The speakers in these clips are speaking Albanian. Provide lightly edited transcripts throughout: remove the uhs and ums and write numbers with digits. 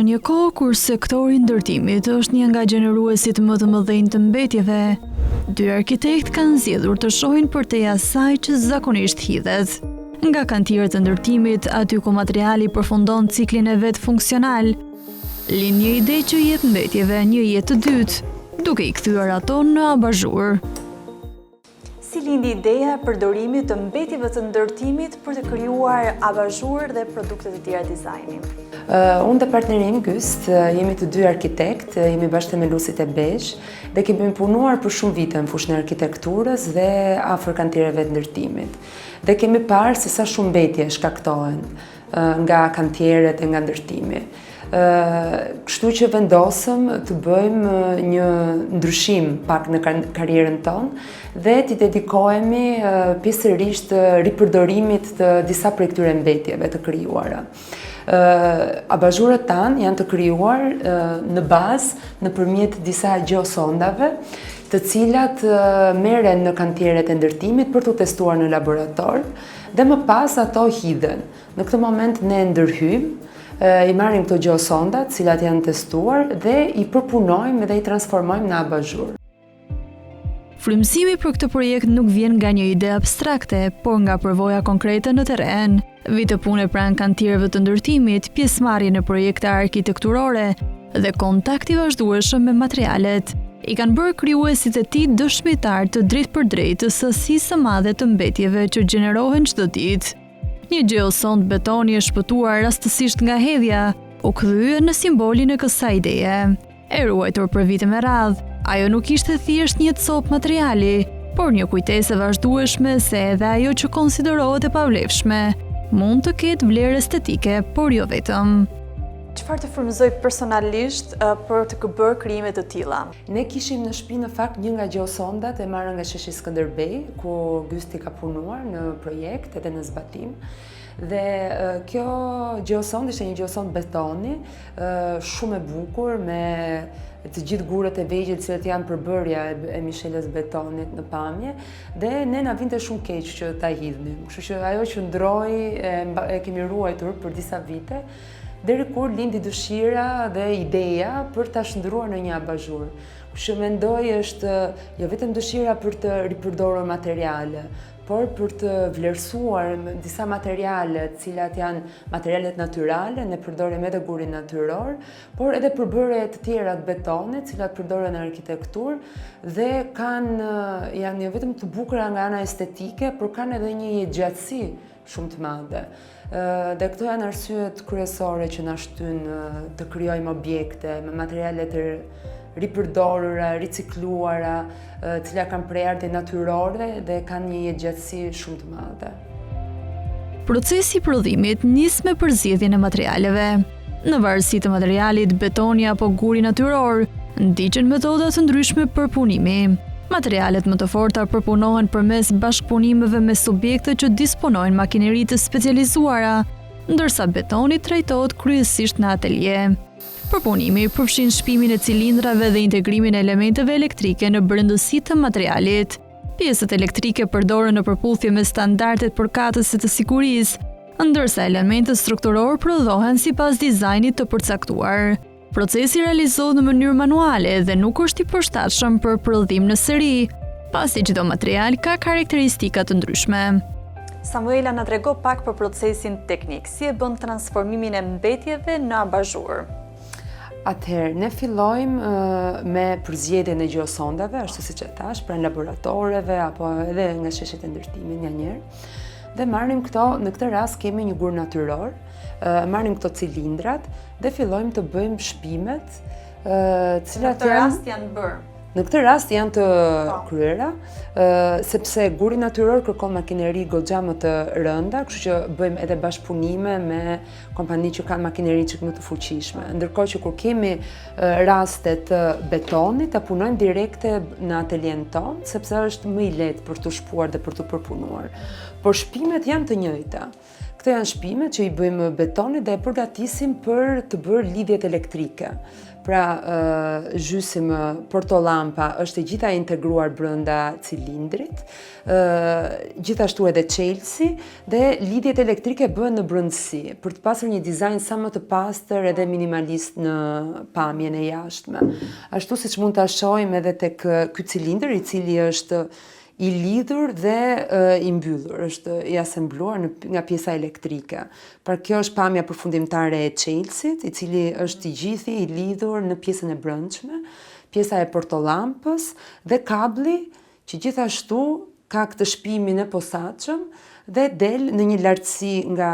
Në një kohë kur sektori i ndërtimit është një nga gjeneruesit më të mëdhenj të mbetjeve, dy arkitekt kanë zgjedhur të shohin përtej asaj që zakonisht hidhet. Nga kantierët e ndërtimit, aty ku materiali përfundon ciklin e vet funksional, lind një ide që jep mbetjeve një jetë të dytë, duke i kthyer ato në abazhur. Si lindi ideja e përdorimit të mbetjeve të ndërtimit për të krijuar abazhur dhe produkte të tjera dizajni? Unë dhe partnerim Gyst, jemi të dy arkitekt, jemi bashkëthemeluesit e Bezh dhe kemi punuar për shumë vite në fushën e arkitekturës dhe afër kantierëve të ndërtimit. Dhe kemi parë se sa shumë mbetje shkaktohen nga kantierët e nga ndërtimi. Kështu që vendosëm të bëjmë një ndryshim pak në karrierën tonë dhe t'i dedikohemi pjesërisht ripërdorimit të disa prej këtyre mbetjeve të krijuara. Abazhurët tanë janë të krijuar në bazë nëpërmjet disa gjeosondave, të cilat merren në kantierët e ndërtimit për t'u testuar në laborator dhe më pas ato hidhen. Në këtë moment ne ndërhyjmë, i marrim këto gjeosondat, cilat janë testuar dhe i përpunojmë dhe i transformojmë në abazhur. Frymëzimi për këtë projekt nuk vjen nga një ide abstrakte, por nga përvoja konkrete në terren. Vite pune pranë kantierëve të ndërtimit, pjesëmarrje në projekte arkitekturore dhe kontakti vazhdueshëm me materialet i kanë bërë krijuesit e tij dëshmitar të drejtë për drejtë të sasisë së madhe të mbetjeve që gjenerohen çdo ditë. Një gjeosond betoni e shpëtuar rastësisht nga hedhja u kthye në simbolin e kësaj ideje. E ruajtur për vite me radhë, ajo nuk ishte thjesht një copë materiali, por një kujtesë e vazhdueshme se edhe ajo që konsiderohet e pavlefshme mund të ketë vlerë estetike, por jo vetëm. Çfarë të frymëzoi personalisht për të bërë krijime të tilla? Ne kishim në shtëpi në fakt një nga gjeosondat e marrë nga sheshi Skënderbej, ku Gysti ka punuar në projekt edhe në zbatim. Dhe kjo gjeosond ishte një gjeosond betoni, shumë e bukur, me të gjithë gurët e vegjël të cilat janë përbërja e mishelës betonit në pamje, dhe ne na vinte shumë keq që ta hidhnim. Kështu që ajo që ndroi e kemi ruajtur për disa vite, deri kur lindi dëshira dhe ideja për ta shndruar në një abazhur. Kështu mendoj është jo vetëm dëshira për të ripërdorur materiale, por për të vlerësuar disa materiale, të cilat janë materialet natyrale, ne përdorim edhe gurin natyror, por edhe përbërje të tjera të betonit, të cilat përdoren në arkitekturë dhe janë jo vetëm të bukura nga ana estetike, por kanë edhe një jetëgjatësi shumë të madhe. Dhe këto janë arsyet kryesore që na shtyn të krijojmë objekte me materiale të ripërdorura, ricikluara, të cilat kanë prejardhje natyrore dhe kanë një jetëgjatësi shumë të madhe. Procesi i prodhimit nis me përzgjedhjen e materialeve. Në varësi të materialit, betoni apo guri natyror, ndiqen metoda të ndryshme për punimi. Materialet më të forta përpunohen përmes bashkëpunimeve me subjekte që disponojnë makineri të specializuara, ndërsa betoni trajtohet kryesisht në atelje. Përpunimi përfshin shpimin e cilindrave dhe integrimin e elementeve elektrike në brendësi të materialit. Pjesët elektrike përdoren në përputhje me standardet përkatëse të sigurisë, ndërsa elementet strukturor prodhohen sipas dizajnit të përcaktuar. Procesi realizohet në mënyrë manuale dhe nuk është i përshtatshëm për prodhim në seri, pasi çdo material ka karakteristika të ndryshme. Samuela na trego pak për procesin teknik, si e bën transformimin e mbetjeve në abazhur. Atëherë, ne fillojmë me përzgjedhjen e gjeosondave, ashtu siç e thash, pranë laboratoreve apo edhe nga sheshet e ndërtimit nganjëherë. Dhe marrim këto, në këtë rast kemi një gur natyror, marrim këto cilindrat dhe fillojmë të bëjmë shpimet, cilat në këtë rast janë të kryera, sepse guri natyror kërkon makineri goxha më të rënda, kështu që bëjmë edhe bashkëpunime me kompani që kanë makineri që më të fuqishme. Ndërkohë që kur kemi raste të betonit, ta punojmë direkte në ateljen tonë, sepse është më i lehtë për të shpuar dhe për të përpunuar. Por shpimet janë të njëjta. Këto janë shpimet që i bëjmë betonit dhe e përgatisim për të bërë lidhjet elektrike. Pra, zhysim portolampa është e gjitha integruar brenda cilindrit, gjithashtu edhe çelësi dhe lidhjet elektrike bëhen në brendësi për të pasur një dizajn sa më të pastër edhe minimalist në pamjen e jashtme. Ashtu siç mund ta shohim edhe tek ky cilindër i cili është i lidhur dhe i mbyllur, është i asembluar nga pjesa elektrike. Pra kjo është pamja përfundimtare e çelësit, i cili është i gjithi i lidhur në pjesën e brendshme, pjesa e portolampës dhe kabli që gjithashtu ka këtë shpimin e posaçëm dhe del në një lartësi nga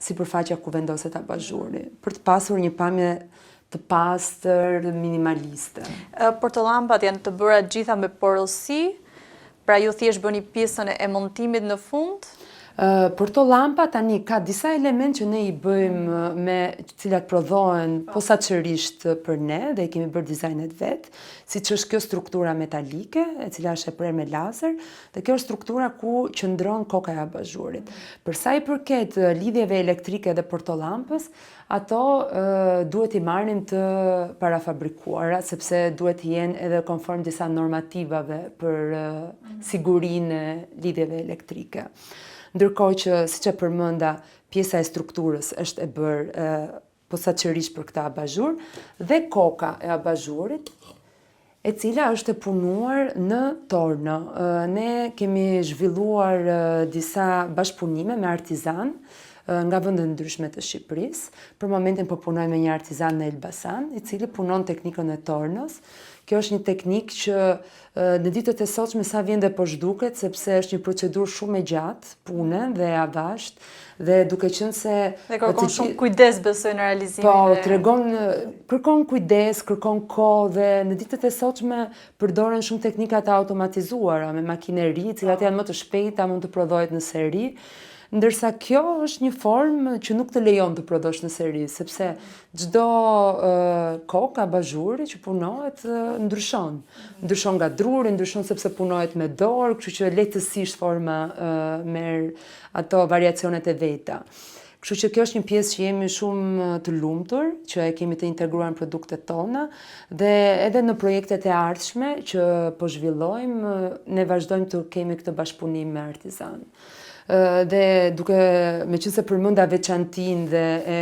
sipërfaqja ku vendoset abazhuri, për të pasur një pamje të pastër, minimaliste. Portolampat janë të bëra gjitha me porosi, pra ju thjesht bëni pjesën e montimit në fund? Portolampa tani ka disa element që ne i bëjmë me cilat prodhohen posaçërisht për ne dhe i kemi bërë dizajnet vet, siç është kjo struktura metalike, e cila është e prerë me lazer, dhe kjo është struktura ku qëndron koka e abazhurit. Për sa i përket lidhjeve elektrike dhe portolampës, ato duhet i marrim të parafabrikuara, sepse duhet të jenë edhe konform disa normativave për sigurinë e lidhjeve elektrike. Ndërkohë që, siç e përmenda, pjesa e strukturës është e bërë posaçërisht për këtë abazhur dhe koka e abazhurit, e cila është e punuar në torno. Ne kemi zhvilluar disa bashkëpunime me artizan nga vende ndryshme të Shqipërisë. Për momentin po punoj me një artizan në Elbasan, i cili punon teknikën e tornos. Kjo është një teknikë që në ditët e sotshme sa vjen dhe po zhduket, sepse është një procedurë shumë e gjatë pune dhe e avasht, dhe duke qenë se... Dhe kërkon shumë kujdes besoj në realizimin. Po, kërkon kujdes, kërkon kohë dhe në ditët e sotshme përdoren shumë teknika të automatizuara me makineri, cilat janë më të shpejta, mund të prodhohet në seri. Ndërsa kjo është një formë që nuk të lejon të prodhosh në seri, sepse çdo kokë abazhuri që punohet ndryshon. Ndryshon nga druri, ndryshon sepse punohet me dorë, kështu që lehtësisht forma merr ato variacionet e veta. Kështu që kjo është një pjesë që jemi shumë të lumtur, që e kemi të integruar në produktet tona, dhe edhe në projektet e ardhshme që po zhvillojmë, ne vazhdojmë të kemi këtë bashkëpunim me artizan. Dhe me qenë se përmenda veçantinë dhe e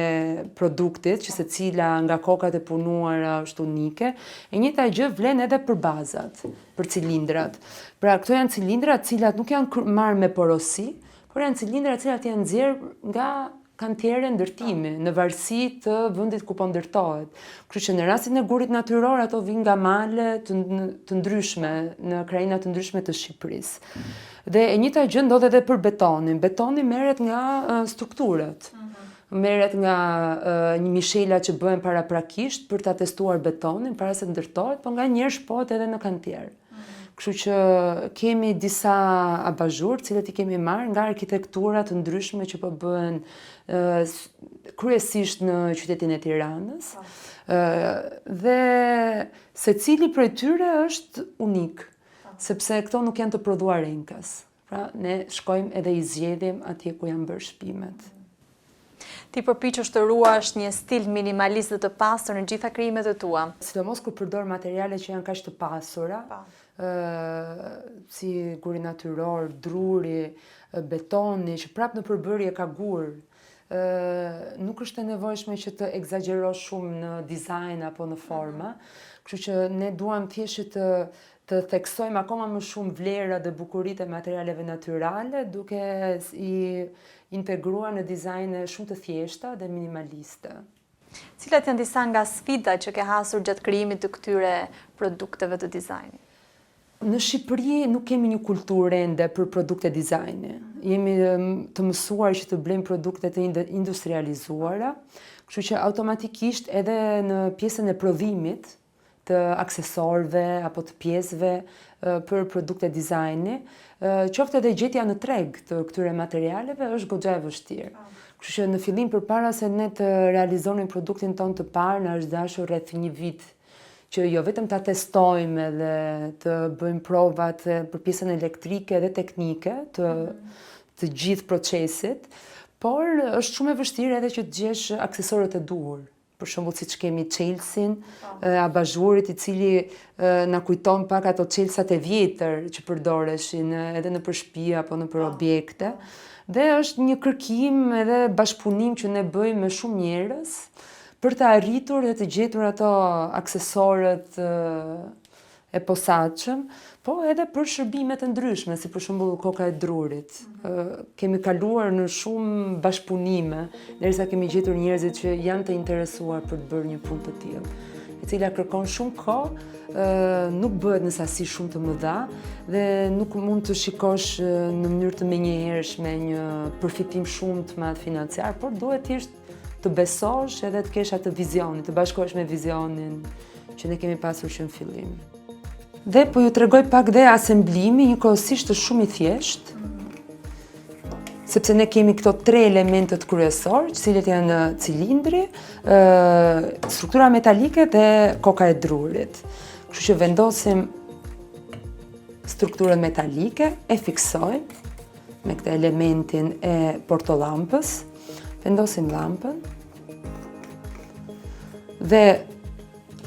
produktit, që secila nga kokat e punuara është unike, e njëjta gjë vlen edhe për bazat, për cilindrat. Pra këto janë cilindra të cilat nuk janë marrë me porosi, por janë cilindra të cilat janë nxjerrë nga kantiere ndërtimi, në varësi të vendit ku po ndërtohet. Kështu që në rastin e gurit natyror ato vijnë nga male të ndryshme, në krajina të ndryshme të Shqipërisë. Dhe e njëjta gjë ndodh edhe për betonin. Betoni merret nga strukturat. Merret nga një mishela që bëhen paraprakisht për ta testuar betonin para se ndërtohet, por nganjëherë shpohet edhe në kantier. Kështu që kemi disa abazhur, cilët i kemi marrë nga arkitektura të ndryshme që po bëhen kryesisht në qytetin e Tiranës. Dhe secili prej tyre është unik, sepse këto nuk janë të prodhuar renkas. Pra ne shkojmë edhe i zgjedhim atje ku janë bërë shpimet. Ti përpiqesh të ruash një stil minimalist dhe të pastër në gjitha krijimet e tua. Sidomos kur përdor materiale që janë kaq të pasura, si guri natyror, druri, betoni, që prap në përbërje ka gur. Nuk është e nevojshme që të egzagerosh shumë në dizajn apo në forma, kështu që ne duam thjesht të theksojmë akoma më shumë vlera dhe bukuritë e materialeve natyrale, duke i integruar në dizajne shumë të thjeshta dhe minimaliste. Cilat janë disa nga sfidat që ke hasur gjatë krijimit të këtyre produkteve të dizajnit? Në Shqipëri nuk kemi një kulturë ende për produkte dizajni. Jemi të mësuar që të blejmë produkte të industrializuara, kështu që automatikisht edhe në pjesën e prodhimit të aksesorëve apo të pjesëve për produkte dizajni, qoftë edhe gjetja në treg të këtyre materialeve është goxha e vështirë. Kështu që në fillim përpara se ne të realizonim produktin ton të parë, na është dashur rreth një vit që jo vetëm ta testojmë edhe të bëjmë provat për pjesën elektrike dhe teknike të gjithë procesit, por është shumë e vështirë edhe që të gjesh aksesorët e duhur për shembull siç kemi Chelsea-n, abazhurit I cili na kujton pak ato Chelsea-t e vjetër që përdoreshin edhe në shtëpi apo në objekte. Dhe është një kërkim edhe bashkëpunim që ne bëjmë me shumë njerëz për të arritur dhe të gjetur ato aksesorët e posaçëm, po edhe për shërbime të ndryshme, si për shembull koka e drurit. Kemi kaluar në shumë bashkëpunime, derisa kemi gjetur njerëzit që janë të interesuar për të bërë një punë të tillë, e cila kërkon shumë kohë, nuk bëhet në sasi shumë të mëdha dhe nuk mund të shikosh në mënyrë të menjëhershme një përfitim shumë të madh financiar, por duhet thjesht të besosh edhe të kesh atë vizionin, të bashkohesh me vizionin që ne kemi pasur që në fillim. Dhe po ju tregoj pak dhe asemblimi, njëkohësisht është shumë I thjeshtë, sepse ne kemi këto 3 elementet kryesor, të cilët janë cilindri, struktura metalike dhe koka e drurit. Kështu që vendosim strukturën metalike, e fiksojmë me këtë elementin e portolampës, vendosim lampën dhe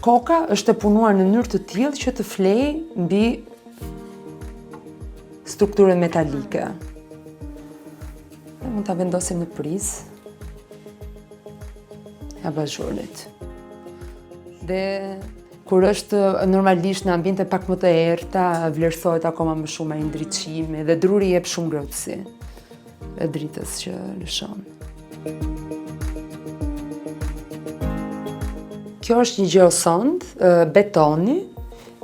koka është e punuar në mënyrë të tillë që të flejë mbi strukturën metalike. Dhe mund ta vendosim në prizë e abazhurit. Dhe kur është normalisht në ambiente pak më të errta, vlerësohet akoma më shumë ai ndriçimi dhe druri jep shumë ngrohtësi e dritës që lëshon. Kjo është një gjeosond, betoni,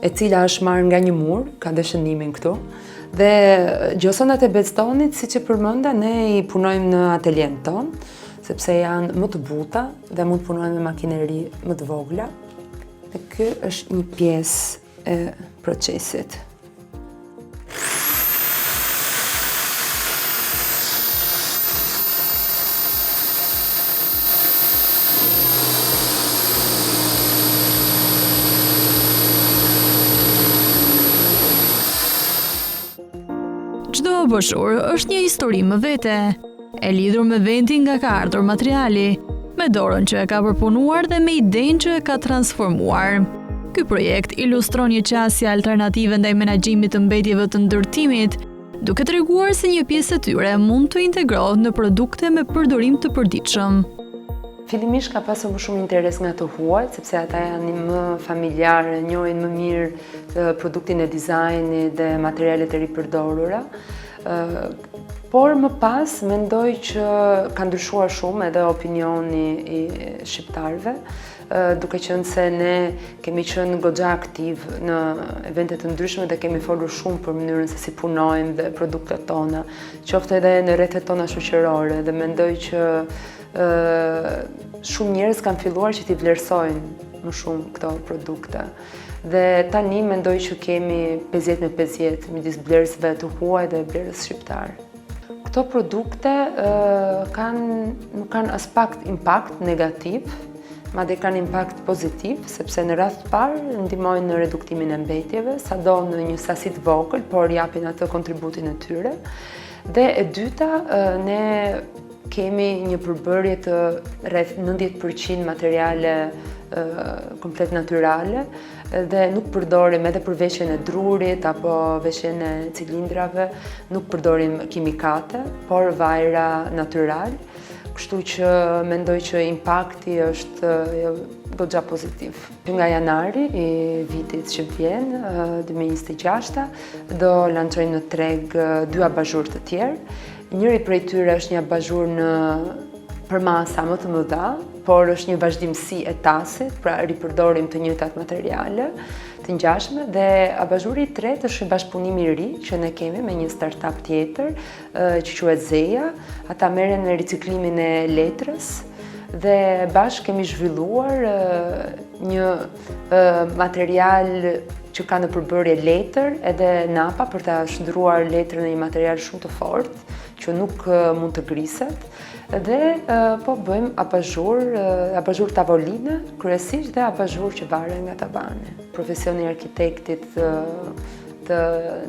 e cila është marrë nga një mur, ka dhe shënimin këtu. Dhe gjeosondat e betonit, siç e përmenda, ne I punojmë në ateljen ton, sepse janë më të buta dhe mund të punojmë me makineri më të vogla. Dhe kjo është një pjesë e procesit. Çdo abazhur është një histori më vete, e lidhur me vendin nga ka ardhur materiali, me dorën që e ka përpunuar dhe me idenë që e ka transformuar. Ky projekt ilustron një qasje alternative ndaj menaxhimit të mbetjeve të ndërtimit, duke treguar se një pjesë e tyre mund të integrohet në produkte me përdorim të përditshëm. Fillimisht ka pasur më shumë interes nga të huajt, sepse ata janë më familjarë, njohin më mirë produktin e dizajnit dhe materialet e ripërdorura. Por më pas mendoj që ka ndryshuar shumë edhe opinioni I shqiptarëve, duke qenë se ne kemi qenë goxha aktiv në evente të ndryshme dhe kemi folur shumë për mënyrën se si punojmë dhe produktet tona, qoftë edhe në rrethet tona shoqërore dhe mendoj që shumë njerëz kanë filluar që t'i vlerësojnë më shumë këto produkte. Dhe tani mendoj që kemi 50-50 midis blerësve të huaj dhe blerës shqiptar. Këto produkte nuk kanë as pak impakt negativ, madje kanë impakt pozitiv, sepse në rast të parë ndihmojnë në reduktimin e mbetjeve, sado në një sasi të vogël, por japin atë kontributin e tyre. Dhe e dyta, ne kemi një përbërje të rreth 90% materiale komplet natyrale dhe nuk përdorim edhe për veshjen e drurit apo veshjen e cilindrave, nuk përdorim kimikate, por vajra natyral. Kështu që mendoj që impakti është goxha pozitiv. Nga janari I vitit që vjen, 2026, do lançojmë në treg 2 abazhur të tjerë. Njëri prej tyre është një abazhur për masa më të mëdha, por është një vazhdimsi e tasit, pra ripërdorim të njëjtat materiale të ngjashme dhe abazhuri I tretë është një bashkëpunim I ri që ne kemi me një startup tjetër që quhet Zeja. Ata merren me riciklimin e letrës dhe bashkë kemi zhvilluar një material që ka në përbërje letër edhe napa për ta shndruar letrën në një material shumë të fortë që nuk mund të griset. Dhe po bëjmë abazhur tavoline, kryesisht dhe abazhur që varen nga tavani. Profesioni I arkitektit të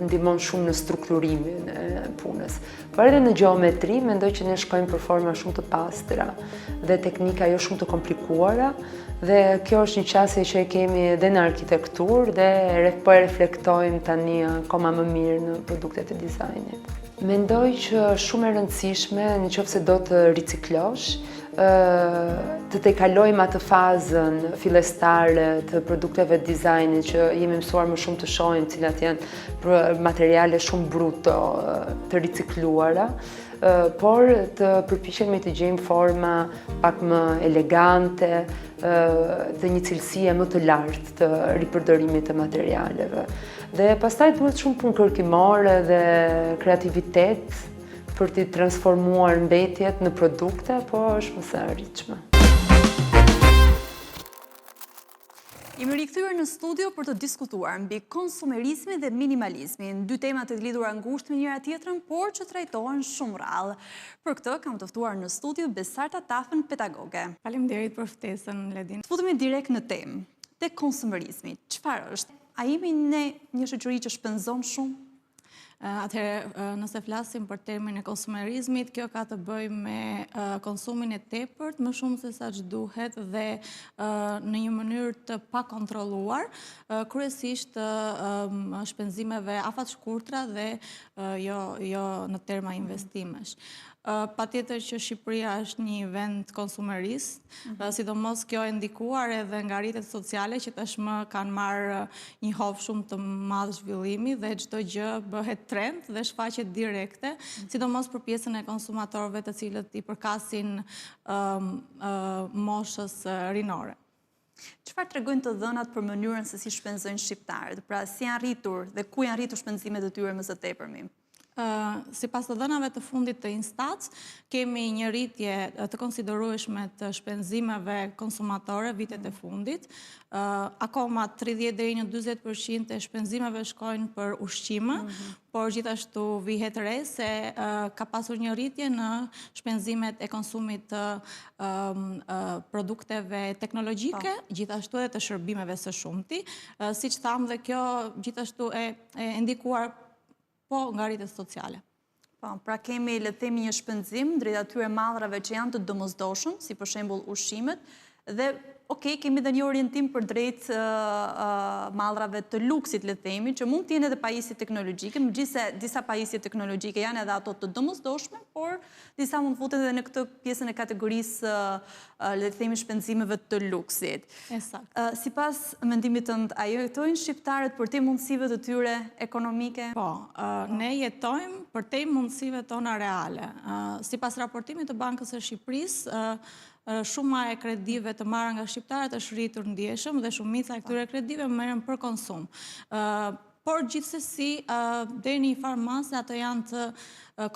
ndihmon shumë në strukturimin e punës. Por edhe në gjeometri, mendoj që ne shkojmë për forma shumë të pastra dhe teknika jo shumë të komplikuara, dhe kjo është një qasje që e kemi edhe në arkitekturë dhe po e reflektojmë tani akoma më mirë në produktet e dizajnit. Mendoj që shumë e rëndësishme nëse do të riciklosh, të kalojmë atë fazën fillestare të produkteve dizajnit që jemi mësuar më shumë të shohim cilat janë materiale shumë bruto të ricikluara, por të përpiqemi të gjejmë forma pak më elegante, dhe një cilësie më të lartë të ripërdorimit të materialeve. Dhe pastaj duhet shumë punë kërkimore dhe kreativitet për t'i transformuar mbetjet në produkte, po është më së arritshme. Jemi rikthyer në studio për të diskutuar mbi konsumerizmin dhe minimalizmin, dy tema të lidhura ngushtë me njëra tjetrën, por që trajtohen shumë rrallë. Për këtë kam të ftuar në studio Besarta Tafën, pedagoge. Faleminderit për ftesën, Ledin. Të futemi direkt në temë. Te konsumerizmi, çfarë është? A jemi ne një shoqëri që shpenzon shumë? Atëherë, nëse flasim për termin e konsumerizmit, kjo ka të bëjë me konsumin e tepërt, më shumë se sa që duhet dhe në një mënyrë të pakontrolluar, kryesisht shpenzimeve afat shkurtra dhe jo në terma investimesh. Patjetër që Shqipëria është një vend konsumerist, sidomos kjo e ndikuar edhe nga rrjetet sociale që tashmë kanë marrë një hovë shumë të madh zhvillimi dhe çdo gjë bëhet trend dhe shfaqet direkte, sidomos për pjesën e konsumatorëve të cilët i përkasin moshës rinore. Çfarë tregojnë të dhënat për mënyrën se si shpenzojnë shqiptarët? Pra si janë rritur dhe ku janë rritur shpenzimet e tyre më së tepërmi? Sipas të dhënave të fundit të Instats, kemi një rritje të konsiderueshme të shpenzimeve konsumatore vitet e fundit. Akoma 30 deri në 40% e shpenzimeve shkojnë për ushqime, por gjithashtu vihet re se ka pasur një rritje në shpenzimet e konsumit të produkteve teknologjike, gjithashtu edhe të shërbimeve së shumti. Siç thamë, dhe kjo gjithashtu e ndikuar po nga rrjetet sociale. Pra kemi, le të themi, një shpenzim drejt atyre mallrave që janë të domosdoshëm, si për shembull ushqimet, dhe kemi dhe një orientim për drejt mallrave të luksit, le të themi, që mund të jenë edhe pajisje teknologjike, megjithëse disa pajisje teknologjike janë edhe ato të domosdoshme, por disa mund futen edhe në këtë pjesën e kategorisë, le të themi, shpenzimeve të luksit. Sipas mendimit tënd, a jetojnë shqiptarët për te mundësive të tyre ekonomike? Po, ne jetojmë për te mundësive tona reale. Sipas raportimit të Bankës së Shqipërisë, shuma e kredive të marra nga shqiptarët është rritur ndjeshëm dhe shumica e këtyre kredive merren për konsum. Por gjithsesi, deri në një farë mase ato janë të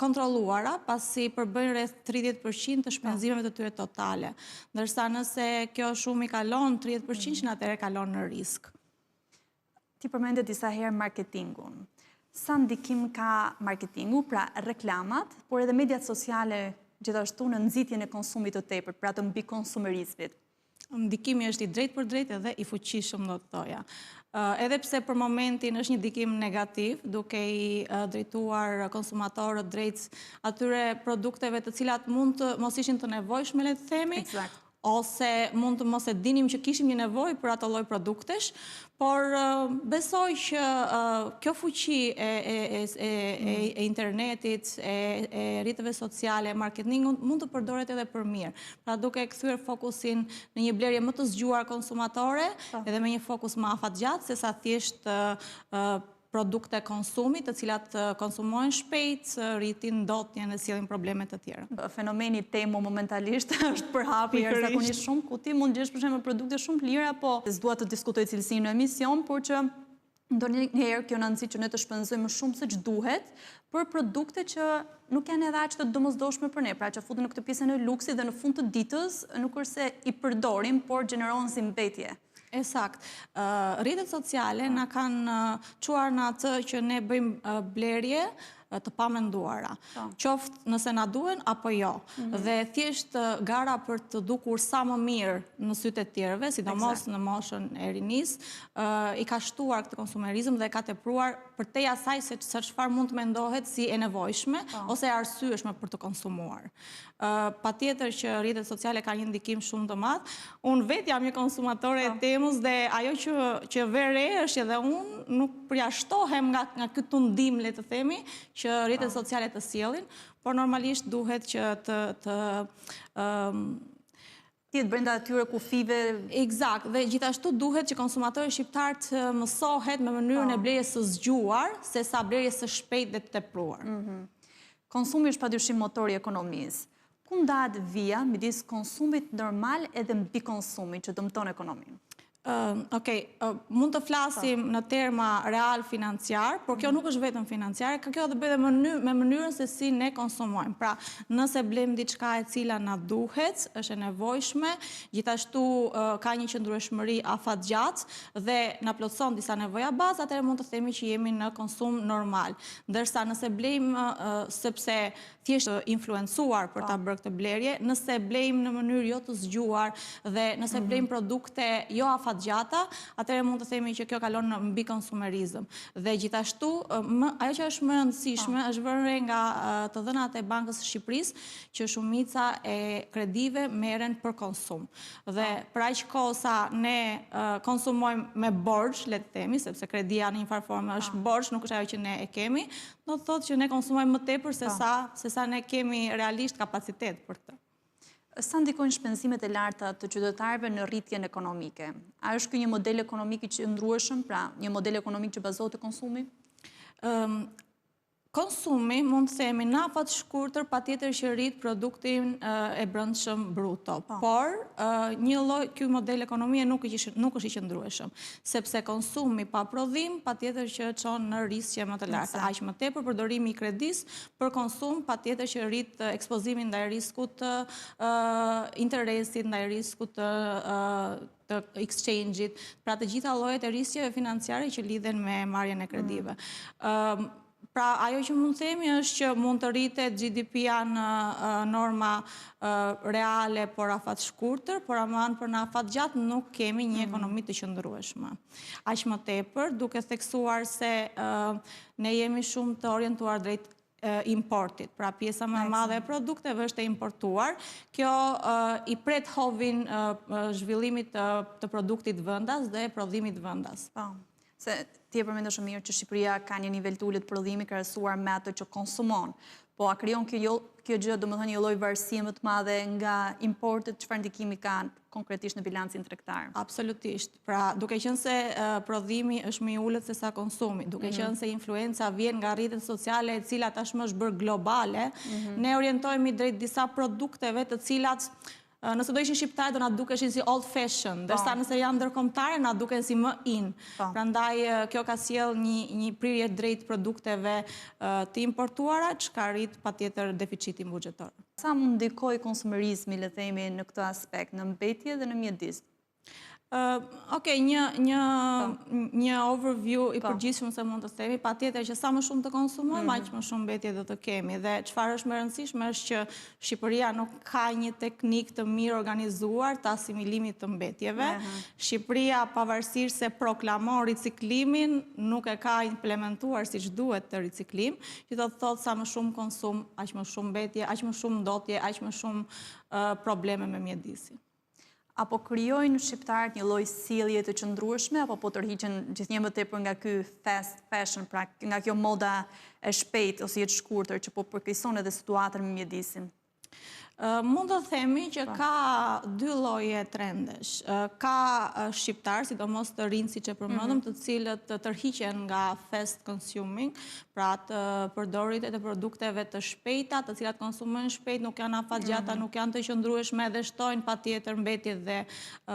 kontrolluara, pasi përbëjnë rreth 30% të shpenzimeve të tyre totale. Ndërsa nëse kjo shumë i kalon 30%, atëherë kalon në risk. Ti përmendë disa herë marketingun. Sa ndikim ka marketingu, pra reklamat, por edhe mediat sociale gjithashtu në nxitjen e konsumit të tepërt, pra të mbi konsumerizmit? Ndikimi është i drejtë për drejtë edhe i fuqishëm, do të thoja. Edhe pse për momentin është një ndikim negativ, duke i drejtuar konsumatorët drejt atyre produkteve të cilat mund të mos ishin të nevojshme, le të themi, ose mund të mos e dinim që kishim një nevojë për ato lloj produktesh, por besoj që kjo fuqi e internetit, e rrjeteve sociale, marketingut mund të përdoret edhe për mirë. Pra duke kthyer fokusin në një blerje më të zgjuar konsumatore, edhe me një fokus më afatgjatë, sesa thjesht produkte konsumit, të cilat konsumohen shpejt, rritin ndotjen dhe sjellin probleme të tjera. Fenomeni temo momentalisht është përhapur jashtëzakonisht shumë, ku ti mund gjesh për shembull produkte shumë të lira, po s'dua të diskutoj cilësinë në emision, por që ndonjëherë kjo na nxit që ne të shpenzojmë më shumë se ç'duhet për produkte që nuk janë edhe aq të domosdoshme për ne, pra që futen në këtë pjesën e luksit dhe në fund të ditës nuk është se i përdorim, por gjenerohen si mbetje. Sakt. Rrjetet sociale na kanë çuar në atë që ne bëjmë blerje të pamenduara. Qoftë nëse na duhen apo jo. Dhe thjesht gara për të dukur sa më mirë në sytë e tjerëve, sidomos në moshën e rinis, i ka shtuar këtë konsumerizëm dhe ka tepruar përtej asaj se çfarë mund të mendohet si e nevojshme ose e arsyeshme për të konsumuar. Patjetër që rrjetet sociale ka një ndikim shumë të madh. Unë vetë jam një konsumatore e temës dhe ajo që vere është edhe unë nuk përjashtohem nga ky tundim, le të themi, që rrjetet sociale të sjellin, por normalisht duhet që tjetë brenda atyre kufive. Eksakt, dhe gjithashtu duhet që konsumatori shqiptar të mësohet me mënyrën e blerjes së zgjuar, se sa blerjes së shpejt dhe të tepruar. Konsumi është padyshim motori i ekonomisë. Ku ndahet vija midis konsumit normal edhe mbi konsumit që dëmton ekonominë? Mund të flasim në terma real financiar, por kjo nuk është vetëm financiare, ka kjo të bëjë me mënyrën se si ne konsumojmë. Pra, nëse blem diçka e cila na duhet, është e nevojshme, gjithashtu ka një qëndrueshmëri afatgjatë dhe na plotëson disa nevoja bazë, atëherë mund të themi që jemi në konsum normal. Ndërsa nëse blejm sepse thjesht influencuar për ta bërë këtë blerje, nëse blejm në mënyrë jo të zgjuar dhe nëse blejm produkte jo afatgjata, atëherë mund të themi që kjo kalon në mbi konsumerizëm. Dhe gjithashtu, ajo që është më rëndësishme është vënë nga të dhënat e Bankës së Shqipërisë që shumica e kredive merren për konsum. Dhe për aq kohë sa ne konsumojmë me borxh, le të themi, sepse kredia në një farë forme është borxh, nuk është ajo që ne e kemi, do të thotë që ne konsumojmë më tepër se sa ne kemi realisht kapacitet për këtë. Sa ndikojnë shpenzimet e larta të qytetarëve në rritjen ekonomike? A është ky një model ekonomik i qëndrueshëm, pra një model ekonomik që bazohet te konsumi? Konsumi, mund të themi, në afat shkurtër patjetër që rrit produktin e brendshëm bruto. Por, ky model ekonomie nuk është i qëndrueshëm, sepse konsumi pa prodhim patjetër që çon në riskje më të larta. Aq më tepër përdorimi i kredis për konsum patjetër që rrit ekspozimin ndaj riskut të interesit, ndaj riskut të exchange-it, pra të gjitha llojet e riskjeve financiare që lidhen me marrjen e kredive. Pra, ajo që mund të themi është që mund të rritet GDP-ja në norma reale por afat shkurtër, por aman për në afat gjatë nuk kemi një ekonomi të qëndrueshme. Aq më tepër, duke theksuar se ne jemi shumë të orientuar drejt importit. Pra, pjesa më e madhe e produkteve është e importuar. Kjo i pret hovin zhvillimit të produktit vendas dhe prodhimit vendas. Se ti e përmendosh shumë mirë që Shqipëria ka një nivel të ulët prodhimi krahasuar me atë që konsumon. Po a krijon kjo gjë, domethënë një lloj varësie më të madhe nga importet, çfarë ndikimi kanë konkretisht në bilancin tregtar? Absolutisht. Pra, duke qenë se prodhimi është më i ulët se sa konsumi, duke qenë se influenca vjen nga rrjetet sociale e cilat tashmë është bërë globale, ne orientohemi drejt disa produkteve të cilat nëse do ishin shqiptarë, do na dukeshin si old fashion, ndërsa nëse janë ndërkombëtare, na duken si më in. Prandaj kjo ka sjell një prirje drejt produkteve të importuara, çka rrit patjetër deficitin buxhetor. Sa mund ndikojë konsumerizmi, le të themi, në këtë aspekt, në mbetje dhe në mjedis? Një overview i përgjithshëm se mund të themi, patjetër që sa më shumë të konsumojmë, aq më shumë mbetje do të kemi. Dhe çfarë është më e rëndësishme është që Shqipëria nuk ka një teknik të mirë organizuar të asimilimit të mbetjeve. Shqipëria, pavarësisht se proklamon riciklimin, nuk e ka implementuar siç duhet të riciklim, që do të thotë sa më shumë konsum, aq më shumë mbetje, aq më shumë ndotje, aq më shumë probleme me mjedisin. Apo krijojnë shqiptarët një lloj sjellje të qëndrueshme, apo po tërhiqen gjithnjë më tepër nga ky fast fashion, pra nga kjo moda e shpejtë ose jetë shkurtër që po përkeqëson edhe situatën me mjedisin? Mund të themi që ka dy lloje trendesh. Ka shqiptarë, sidomos të rinj siç e përmendëm, të cilët të tërhiqen nga fast consuming, pra të përdorit e të produkteve të shpejta, të cilat konsumojnë shpejt, nuk janë afatgjata, nuk janë të qëndrueshme dhe shtojnë patjetër mbetjet dhe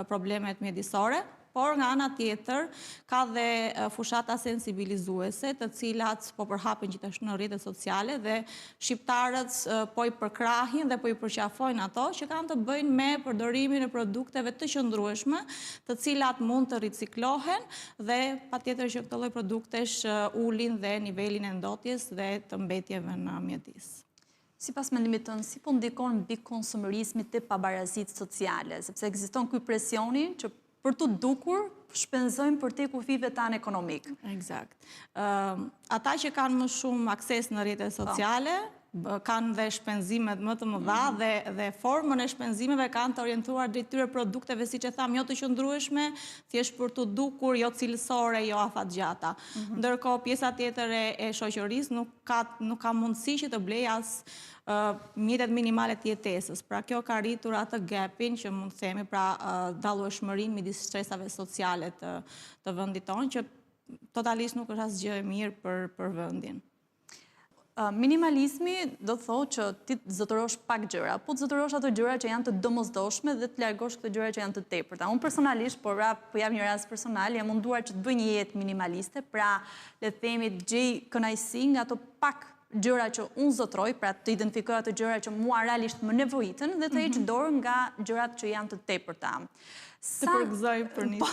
problemet mjedisore. por nga ana tjetër ka dhe fushata sensibilizuese, të cilat po përhapen gjithashtu në rrjetet sociale dhe shqiptarët po i përkrahin dhe po i përqafojnë ato që kanë të bëjnë me përdorimin e produkteve të qëndrueshme, të cilat mund të riciklohen dhe patjetër që këto lloj produktesh ulin dhe nivelin e ndotjes dhe të mbetjeve në mjedis. Sipas mendimit tënd, si po ndikon mbi konsumerizmin te pabarazitë sociale, sepse ekziston ky presioni që për të dukur shpenzojmë për te kufive tanë ekonomik. Eksakt. Ata që kanë më shumë akses në rrjetet sociale, kanë dhe shpenzimet më të mëdha dhe formën e shpenzimeve kanë të orientuar drejt tyre produkteve, siç e tham, jo të qëndrueshme, thjesht për të dukur, jo cilësore, jo afatgjata. Ndërkohë pjesa tjetër e shoqërisë nuk ka mundësi që të blej as mjetet minimale të jetesës. Pra kjo ka rritur atë gapin që mund të themi, pra dallueshmërinë midis stresave sociale të vendit tonë, që totalisht nuk është asgjë e mirë për vendin. Minimalizmi do të thotë që ti të zotërosh pak gjëra, po të zotërosh ato gjëra që janë të domosdoshme dhe të largosh këto gjëra që janë të tepërta. Unë personalisht, po jam një rast personal, jam munduar që të bëj një jetë minimaliste, pra le të themi të gjej kënaqësi nga ato pak gjëra që unë zotroj, pra të identifikoj ato gjëra që mua realisht më nevojitën dhe të heq dorë nga gjërat që janë të tepërta. Të përgëzoj për një.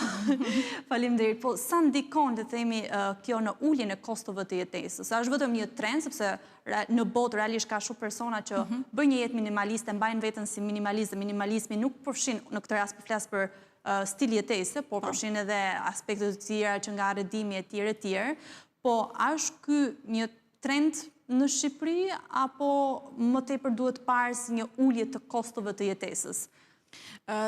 Faleminderit, po sa ndikon të themi kjo në uljen e kostove të jetesës? A është vetëm një trend, sepse në botë realisht ka shumë persona që bëjnë një jetë minimaliste, mbajnë veten si minimalist, dhe minimalizmi nuk përfshin, në këtë rast flas për stil jetese, por përfshin edhe aspekte të tjera që nga arredimi e tjerë, po a është ky një trend në Shqipëri apo më tepër duhet parë si një ulje të kostove të jetesës?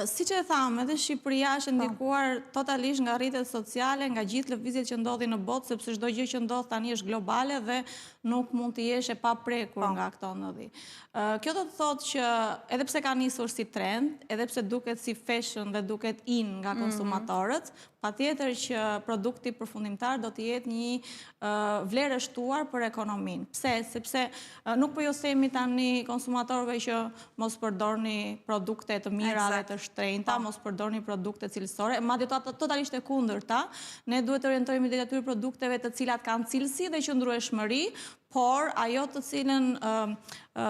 Si që e thamë, edhe Shqipëria është ndikuar totalisht nga rrjetet sociale, nga gjithë lëvizjet që ndodhin në botë, sepse çdo gjë që ndodh tani është globale dhe nuk mund të jesh e paprekur nga këto ndodhi. Kjo do të thotë që edhe pse ka nisur si trend, edhe pse duket si fashion dhe duket in nga konsumatorët, patjetër që produkti përfundimtar do të jetë një vlerë e shtuar për ekonominë. Pse? Sepse nuk po ju themi tani konsumatorëve që mos përdorni produkte të mira dhe të shtrenjta, mos përdorni produkte cilësore, madje totalisht e kundërta. Ne duhet të orientojmë drejt atyre produkteve të cilat kanë cilësi dhe qëndrueshmëri, por ajo të cilën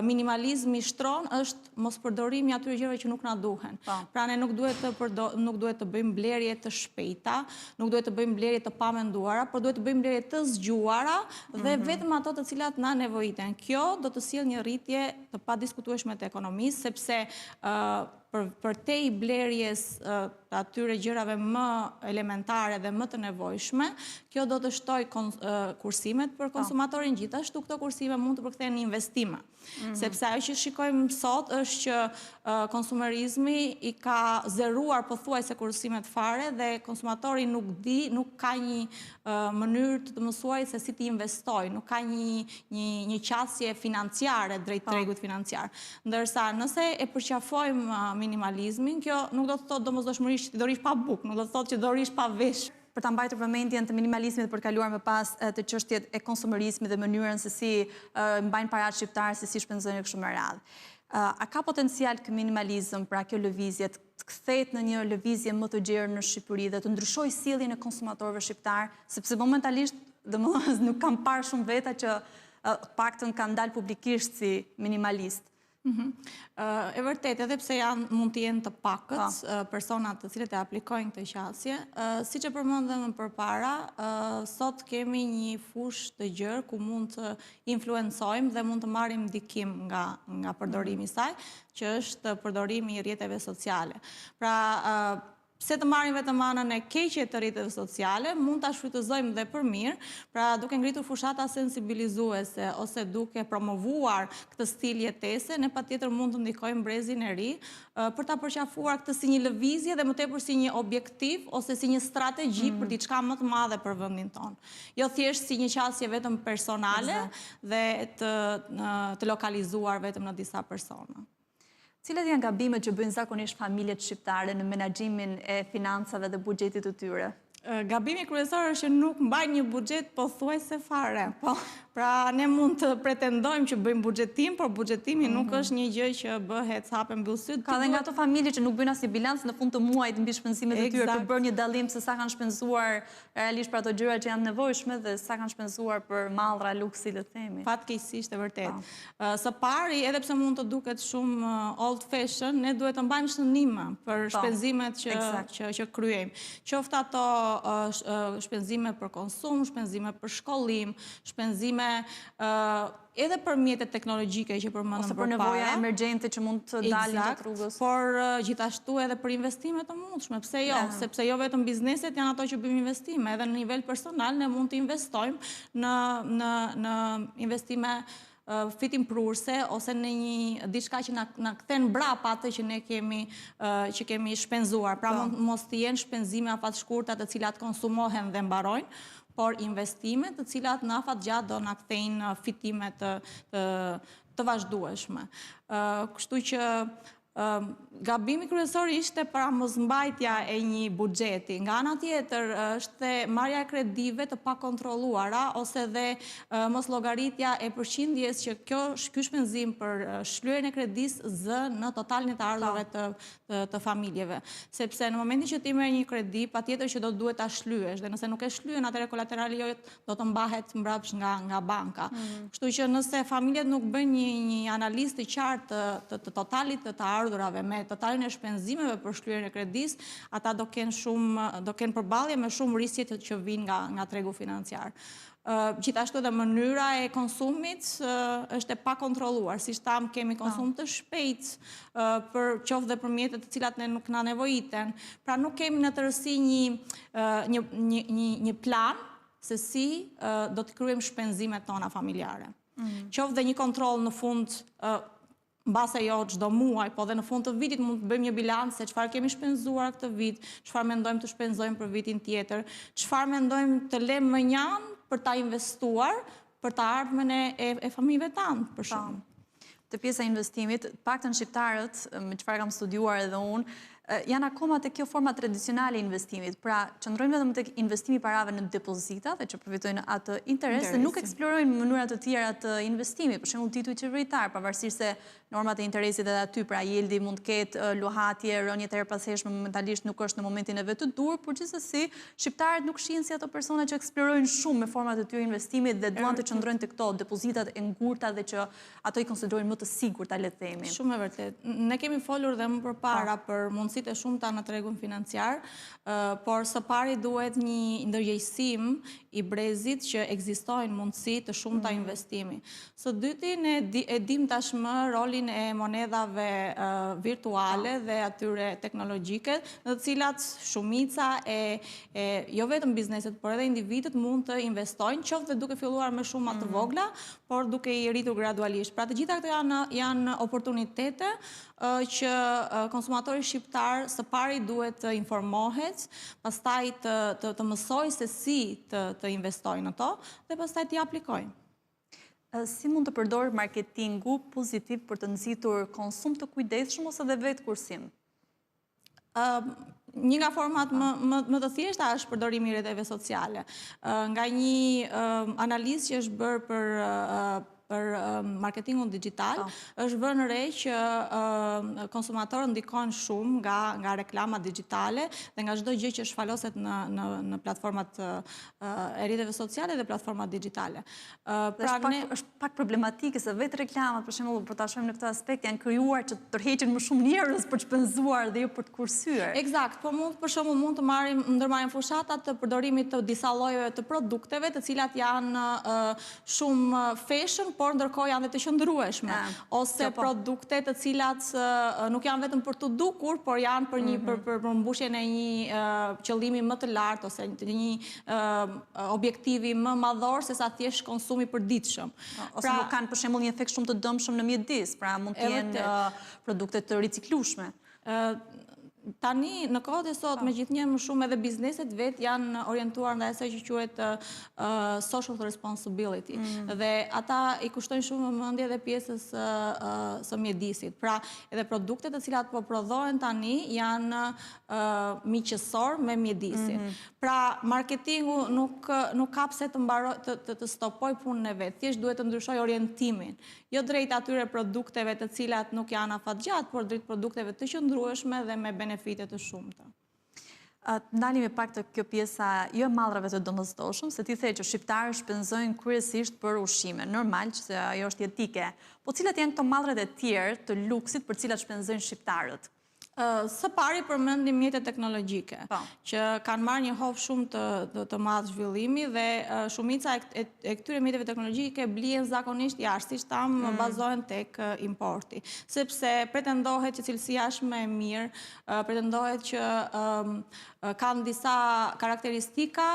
minimalizmi shtron është mos përdorimi atyre gjërave që nuk na duhen. Pra ne nuk duhet të bëjmë blerje të shpejta, nuk duhet të bëjmë blerje të pamenduara, por duhet të bëjmë blerje të zgjuara dhe vetëm ato të cilat na nevojiten. Kjo do të sjellë një rritje të padiskutueshme të ekonomisë, sepse për te i blerjes të atyre gjërave më elementare dhe më të nevojshme, kjo do të shtoj kursimet për konsumatorin, gjithashtu këto kursime mund të përkthehen në investime. Sepse ajo që shikojmë sot është që konsumerizmi i ka zeruar pothuajse kursimet fare dhe konsumatori nuk ka një mënyrë të mësuar se si të investoj, nuk ka një qasje financiare drejt tregut financiar. Ndërsa nëse e përqafojmë minimalizmin, kjo nuk do të thotë domosdoshmërisht që të dorish pa bukë, nuk do të thotë që dorish pa vesh. Për ta mbajtur vëmendjen të minimalizmit për të kaluar më pas të çështjet e konsumerizmit dhe mënyrën se si mbajnë paratë shqiptarë, se si shpenzojnë kështu me radhë. A ka potencial ky minimalizëm, pra kjo lëvizje, të kthehet në një lëvizje më të gjerë në Shqipëri dhe të ndryshojë sjelljen e konsumatorëve shqiptar, sepse momentalisht domosdoshmë nuk kam parë shumë veta që paktën kanë dalë publikisht si minimalist. E vërtet, edhe pse mund të jenë të pakët personat të cilët e aplikojnë këtë qasje, siç e përmendëm më përpara, sot kemi një fushë të gjerë ku mund të influencojmë dhe mund të marrim ndikim nga përdorimi i saj, që është përdorimi i rrjeteve sociale. Pra, pse të marrim vetëm anën e keqe të rrjeteve sociale, mund ta shfrytëzojmë dhe për mirë, pra duke ngritur fushata sensibilizuese ose duke promovuar këtë stil jetese, ne patjetër mund të ndikojmë brezin e ri për ta përqafuar këtë si një lëvizje dhe më tepër si një objektiv ose si një strategji për diçka më të madhe për vendin tonë. Jo thjesht si një qasje vetëm personale dhe të lokalizuar vetëm në disa persona. Cilat janë gabimet që bëjnë zakonisht familjet shqiptare në menaxhimin e financave dhe buxhetit të tyre? Gabimi kryesor është që nuk mbajnë një buxhet pothuajse fare. Pra ne mund të pretendojmë që bëjmë buxhetim, por buxhetimi nuk është një gjë që bëhet hape mbyll syt. Ka dhe nga ato familje që nuk bëjnë asnjë bilans në fund të muajit mbi shpenzimet e tyre për bërë një dallim se sa kanë shpenzuar realisht për ato gjëra që janë nevojshme dhe sa kanë shpenzuar për mallra, luksi, le të themi. Fatkeqësisht e vërtet. Së pari, edhe pse mund të duket shumë old fashion, ne duhet të mbajmë shënime për shpenzimet që kryejmë. Qoftë ato shpenzime për konsum, shpenzime për shkollim, shpenzime edhe për mjetet teknologjike që përmendëm ose për nevoja emergjente që mund të dalin të rrugës. Por gjithashtu edhe për investime të mundshme, pse jo? Sepse jo vetëm bizneset janë ato që bëjmë investime, edhe në nivel personal ne mund të investojmë në investime fitimprurse ose në një diçka që na kthen mbrapa atë që ne kemi shpenzuar. Pra mos të jenë shpenzime afat shkurta të cilat konsumohen dhe mbarojnë, por investimet të cilat në afat gjatë do na kthejnë fitime të vazhdueshme. Kështu që gabimi kryesor ishte pra mosmbajtja e një buxheti. Nga ana tjetër është marrja e kredive të pakontrolluara ose dhe mos llogaritja e përqindjes që ky shpenzim për shlyerjen e kredisë zë në totalin e të ardhurave të familjeve. Sepse në momentin që ti merr një kredi, patjetër që do duhet ta shlyesh dhe nëse nuk e shlyen atëherë kolaterali jot do të mbahet mbrapsht nga banka. Kështu që nëse familjet nuk bëjnë një analizë të qartë të totalit të ardhurave me totalin e shpenzimeve për shlyerjen e kredisë, ata do kenë përballje me shumë rrisje që vijnë nga tregu financiar. Gjithashtu edhe mënyra e konsumit është e pakontrolluar. Siç tham, kemi konsum të shpejt për qoftë dhe për mjete të cilat ne nuk na nevojiten. Pra nuk kemi në tërësi një plan se si do të kryejmë shpenzimet tona familjare. Qoftë dhe një kontroll në fund mbase jo çdo muaj, po dhe në fund të vitit mund të bëjmë një bilancë se çfarë kemi shpenzuar këtë vit, çfarë mendojmë të shpenzojmë për vitin tjetër, çfarë mendojmë të lëmë më njan për ta investuar për të ardhmen e familjeve tanë, për shembull. Të pjesa e investimit, paktën shqiptarët, me çfarë kam studiuar edhe unë, janë akoma te kjo forma tradicionale e investimit. Pra, qëndrojmë vetëm tek investimi i parave në depozita dhe që përfitojnë atë interes dhe nuk eksplorojnë mënyra të tjera të investimit, për shembull tituj qeveritar, pavarësisht se normat e interesit edhe aty, pra yieldi mund të ketë luhatje, rënje të erpaseshme momentalisht nuk është në momentin e vet të dur, por gjithsesi shqiptarët nuk shihen si ato persona që eksplorojnë shumë me format e tyre investimit dhe duan të qëndrojnë tek këto depozitat e ngurta dhe që ato i konsiderojnë më të sigurta, le të themi. Shumë e vërtet. Ne kemi folur dhe më përpara për mundësitë e shumta në tregun financiar, por së pari duhet një ndërgjegjësim i brezit që ekzistojnë mundësi të shumta investimi. Së dyti, ne e dim tashmë rolin e monedhave virtuale dhe atyre teknologjike, në të cilat shumica jo vetëm bizneset, por edhe individët mund të investojnë, qoftë dhe duke filluar me shuma të vogla, por duke i rritur gradualisht. Pra të gjitha këto janë oportunitete që konsumatori shqiptar së pari duhet të informohet, pastaj të mësoj se si të investojnë në to dhe pastaj t'i aplikojnë. Si mund të përdor marketingu pozitiv për të nxitur konsum të kujdesshëm ose edhe vetë kursim? Një nga format më të thjeshta është përdorimi i rrjeteve sociale. Nga një analizë që është bërë për marketingun digital, është vënë në re që konsumatorët ndikojnë shumë nga reklama digjitale dhe nga çdo gjë që shfaloset në platformat e rrjeteve sociale dhe platformat digjitale. Është pak problematike se vetë reklamat, për shembull, për ta shohim në këtë aspekt, janë krijuar që të tërheqin më shumë njerëz për të shpenzuar dhe jo për të kursyer. Eksakt, po për shembull mund të ndërmarrim fushatat të përdorimit të disa llojeve të produkteve, të cilat janë shumë fashion, por ndërkohë janë dhe të qëndrueshme, ose produkte të cilat nuk janë vetëm për të dukur, por janë për mbushjen e një qëllimi më të lartë ose një objektivi më madhor se sa thjesht konsumi përditshëm. Ose nuk kanë për shembull një efekt shumë të dëmshëm në mjedis, pra mund të jenë produkte të riciklueshme. tani në kohët e sot me gjithnjë më shumë edhe bizneset vetë janë orientuar ndaj asaj që quhet social responsibility dhe ata i kushtojnë shumë vëmendje edhe pjesës së mjedisit. Pra edhe produktet të cilat po prodhohen tani janë miqësor me mjedisin. Pra marketingu nuk ka pse të stopoj punën e vet, thjesht duhet të ndryshoj orientimin. Jo drejt atyre produkteve të cilat nuk janë afatgjat, por drejt produkteve të qëndrueshme dhe me benefite të shumta. Ndalemi me pak të kjo pjesa jo mallrave të domosdoshëm, se ti the që shqiptarët shpenzojnë kryesisht për ushqime, normal që ajo është jetike. Po cilat janë këto mallrat e tjerë të luksit për cilat shpenzojnë shqiptarët? Së pari përmendim mjetet teknologjike, që kanë marrë një hof shumë të madh zhvillimi dhe shumica e këtyre mjeteve teknologjike blihen zakonisht jashtë, siç tham, bazohen tek importi, sepse pretendohet që cilësia është më e mirë, pretendohet që kanë disa karakteristika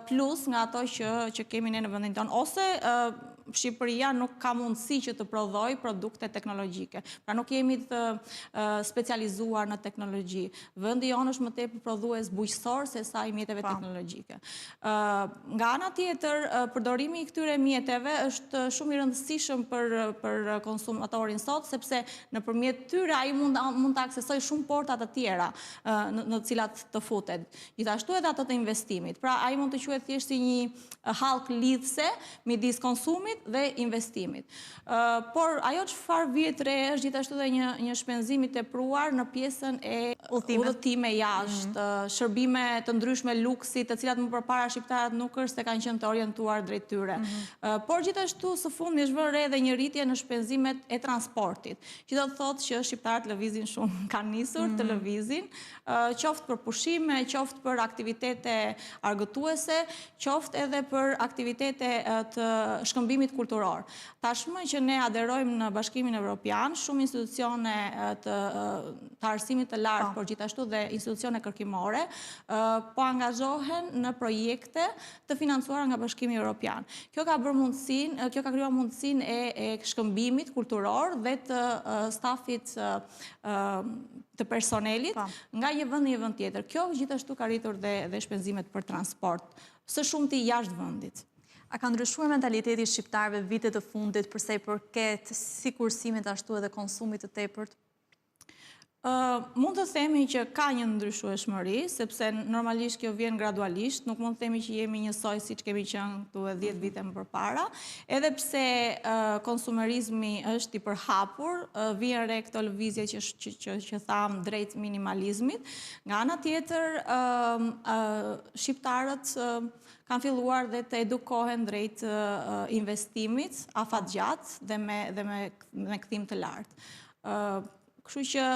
plus nga ato që kemi ne në vendin tonë, ose Shqipëria nuk ka mundësi që të prodhoj produkte teknologjike. Pra nuk jemi të specializuar në teknologji. Vendi jonë është më tepër prodhues bujqësor se sa i mjeteve teknologjike. Nga ana tjetër, përdorimi i këtyre mjeteve është shumë i rëndësishëm për konsumatorin sot, sepse nëpërmjet tyre ai mund të aksesoj shumë porta të tjera në cilat të futet. Gjithashtu edhe ato të investimit. Pra ai mund të quhet thjesht si një hallk lidhse midis konsumit dhe investimit. Por ajo çfarë vjet re është gjithashtu dhe një shpenzim i tepruar në pjesën e udhëtime jashtë, shërbime të ndryshme luksi, të cilat më përpara shqiptarët nuk është se kanë qenë të orientuar drejt tyre. Por gjithashtu së fundmi është vënë re edhe një rritje në shpenzimet e transportit, që do të thotë që shqiptarët lëvizin shumë, kanë nisur të lëvizin, qoftë për pushime, qoftë për aktivitete argëtuese, qoftë edhe për aktivitete të shkëmbimit kulturor. Tashmë që ne aderojmë në Bashkimin Evropian, shumë institucione të arsimit të lartë, por gjithashtu dhe institucione kërkimore, po angazhohen në projekte të financuara nga Bashkimi Evropian. Kjo ka krijuar mundësinë e shkëmbimit kulturor dhe të stafit të personelit nga një vend në një vend tjetër. Kjo gjithashtu ka rritur dhe shpenzimet për transport, së shumti jashtë vendit. A ka ndryshuar mentaliteti i shqiptarëve vitet të fundit përsa i përket si kursimit ashtu edhe konsumit të tepërt? Mund të themi që ka një ndryshueshmëri, sepse normalisht kjo vjen gradualisht, nuk mund të themi që jemi njësoj siç kemi qenë këtu 10 vite më përpara, edhe pse konsumerizmi është i përhapur, vjen re këto lëvizje që tham drejt minimalizmit. Nga ana tjetër, shqiptarët kanë filluar dhe të edukohen drejt investimit afatgjat dhe me kthim të lartë. Kështu që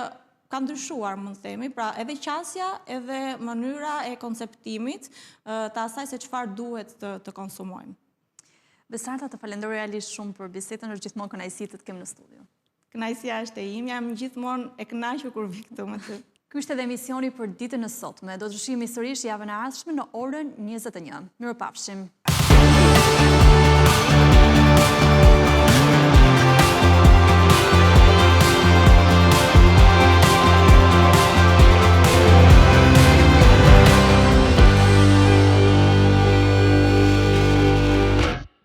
ka ndryshuar, mund të themi, pra edhe qasja, edhe mënyra e konceptimit të asaj se çfarë duhet të konsumojmë. Besarta, të falenderoj realisht shumë për bisedën, është gjithmonë kënaqësi të kemë në studio. Kënaqësia është e ime, jam gjithmonë e kënaqur kur vi këtu me ty. Ky është edhe emisioni për ditën e sotme. Do të shihemi sërish javën e ardhshme në orën 21. Mirupafshim.